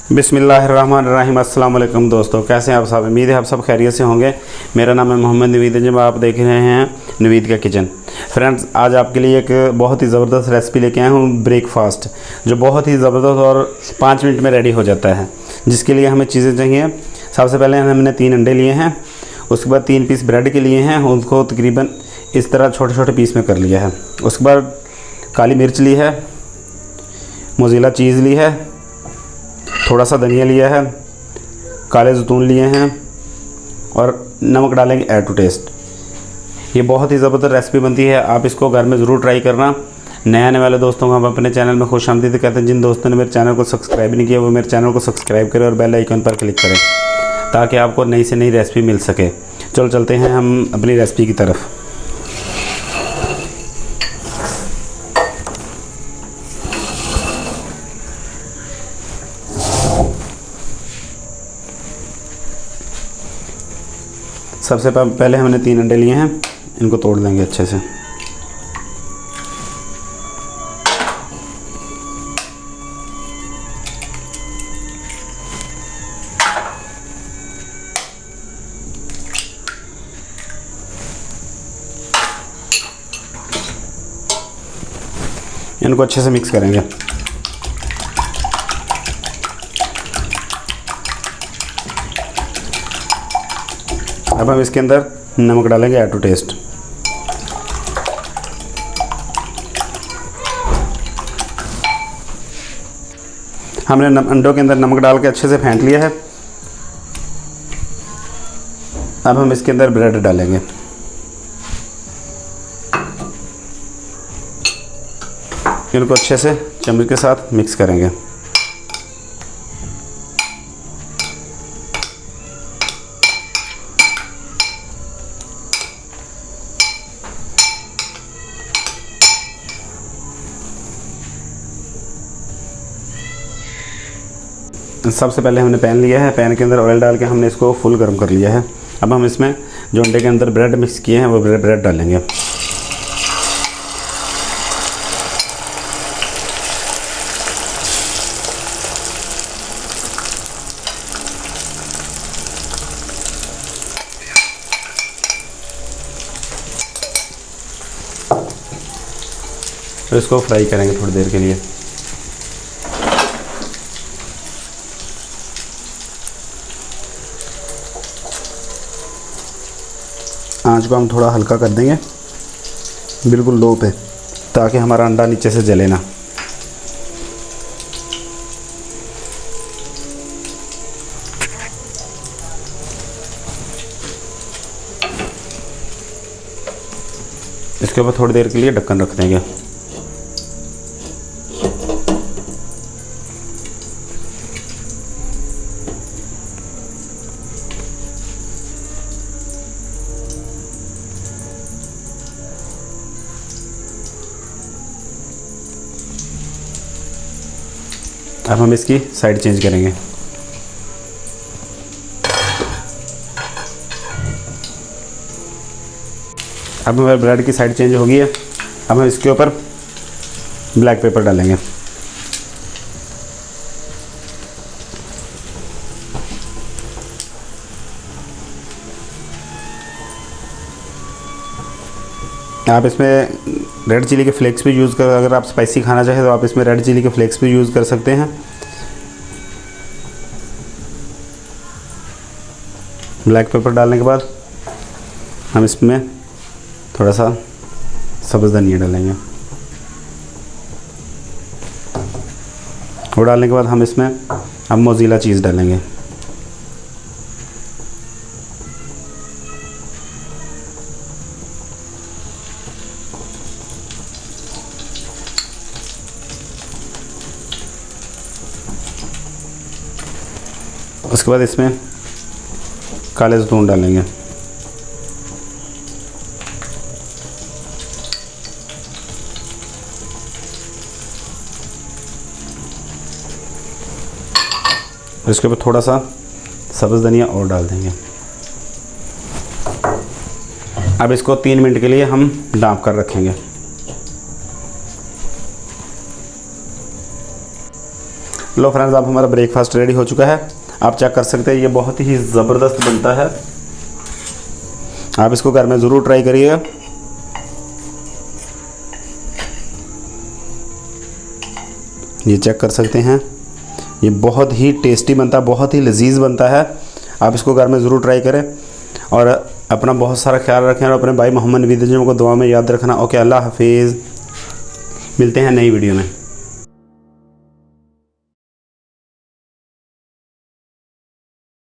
बिस्मिल्लाहिर्रहमानिर्रहीम। अस्सलाम वालेकुम दोस्तों, कैसे हैं आप सब? उम्मीद है आप सब खैरियत से होंगे। मेरा नाम है मोहम्मद नवीद है, जब आप देख रहे हैं नवीद का किचन। फ्रेंड्स, आज आपके लिए एक बहुत ही ज़बरदस्त रेसिपी लेके आया हूँ, ब्रेकफास्ट, जो बहुत ही ज़बरदस्त और 5 मिनट में रेडी हो जाता है। जिसके लिए हमें चीज़ें चाहिए। सबसे पहले हमने 3 अंडे लिए हैं, उसके बाद 3 पीस ब्रेड के लिए हैं, उनको तकरीबन इस तरह छोटे छोटे पीस में कर लिया है। उसके बाद काली मिर्च ली है, मोज़रेला चीज़ ली है, थोड़ा सा धनिया लिया है, काले ज़ैतून लिए हैं और नमक डालेंगे ऐड टू टेस्ट। ये बहुत ही ज़बरदस्त रेसिपी बनती है, आप इसको घर में ज़रूर ट्राई करना। नए आने वाले दोस्तों को हम अपने चैनल में खुशामदीद कहते हैं। जिन दोस्तों ने मेरे चैनल को सब्सक्राइब नहीं किया वो मेरे चैनल को सब्सक्राइब करें और बेल आइकन पर क्लिक करें ताकि आपको नई से नई रेसिपी मिल सके। चलो चलते हैं हम अपनी रेसिपी की तरफ। सबसे पहले हमने 3 अंडे लिए हैं, इनको तोड़ देंगे अच्छे से। इनको अच्छे से मिक्स करेंगे। अब हम इसके अंदर नमक डालेंगे ऐड टू टेस्ट। हमने अंडों के अंदर नमक डाल के अच्छे से फेंट लिया है। अब हम इसके अंदर ब्रेड डालेंगे। इनको अच्छे से चम्मच के साथ मिक्स करेंगे। सबसे पहले हमने पैन लिया है, पैन के अंदर ऑयल डाल के हमने इसको फुल गर्म कर लिया है। अब हम इसमें जो अंडे के अंदर ब्रेड मिक्स किए हैं वो ब्रेड डालेंगे। तो इसको फ्राई करेंगे थोड़ी देर के लिए। आंच को हम थोड़ा हल्का कर देंगे, बिल्कुल लो पे, ताकि हमारा अंडा नीचे से जले ना। इसके ऊपर थोड़ी देर के लिए ढक्कन रख देंगे। अब हम इसकी साइड चेंज करेंगे। अब हमारे ब्रेड की साइड चेंज हो गई है। अब हम इसके ऊपर ब्लैक पेपर डालेंगे। आप इसमें रेड चिली के फ्लेक्स भी यूज़ कर, अगर आप स्पाइसी खाना चाहें तो आप इसमें रेड चिली के फ्लेक्स भी यूज़ कर सकते हैं। ब्लैक पेपर डालने के बाद हम इसमें थोड़ा सा सब्ज़ धनिया डालेंगे। वो डालने के बाद हम इसमें अब मोज़रेला चीज़ डालेंगे। उसके बाद इसमें काले ज़ैतून डालेंगे। इसके ऊपर थोड़ा सा सब्ज़ धनिया और डाल देंगे। अब इसको 3 मिनट के लिए हम ढाँप कर रखेंगे। लो फ्रेंड्स, अब हमारा ब्रेकफास्ट रेडी हो चुका है। आप चेक कर सकते हैं, ये बहुत ही ज़बरदस्त बनता है। आप इसको घर में ज़रूर ट्राई करिएगा। ये चेक कर सकते हैं, ये बहुत ही टेस्टी बनता है, बहुत ही लजीज बनता है। आप इसको घर में ज़रूर ट्राई करें और अपना बहुत सारा ख्याल रखें और अपने भाई मोहम्मद नवीद को दुआ में याद रखना। ओके, अल्लाह हाफिज़। मिलते हैं नई वीडियो में।